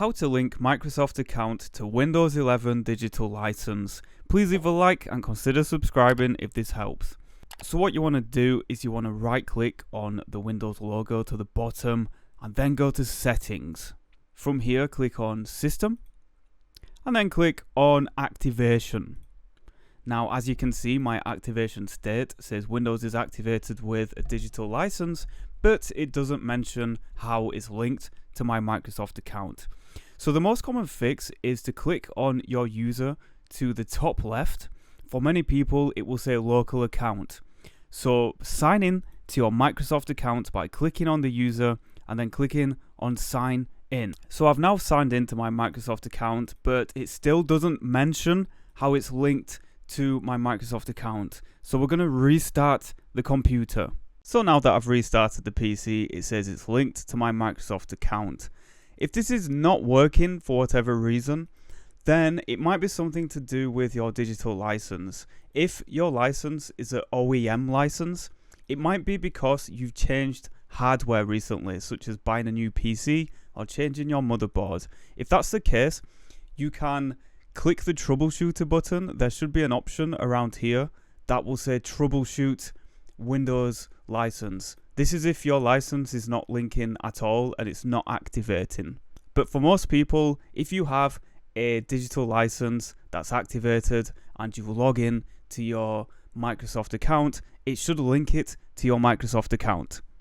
how to link Microsoft account to Windows 11 digital license. Please leave a like and consider subscribing if this helps. So what you want to do is you want to right click on the Windows logo to the bottom and then go to settings. From here click on system and then click on activation. Now as you can see, my activation state says Windows is activated with a digital license, but it doesn't mention how it's linked to my Microsoft account. So the most common fix is to click on your user to the top left. For many people it will say local account. So sign in to your Microsoft account by clicking on the user and then clicking on sign in. So I've now signed into my Microsoft account, but it still doesn't mention how it's linked to my Microsoft account. So we're going to restart the computer. So now that I've restarted the PC, it says it's linked to my Microsoft account. If this is not working for whatever reason, then it might be something to do with your digital license. If your license is an OEM license, it might be because you've changed hardware recently, such as buying a new PC or changing your motherboard. If that's the case, you can click the troubleshooter button. There should be an option around here that will say troubleshoot Windows license. This is if your license is not linking at all and it's not activating. But for most people, if you have a digital license that's activated and you log in to your Microsoft account, it should link it to your Microsoft account.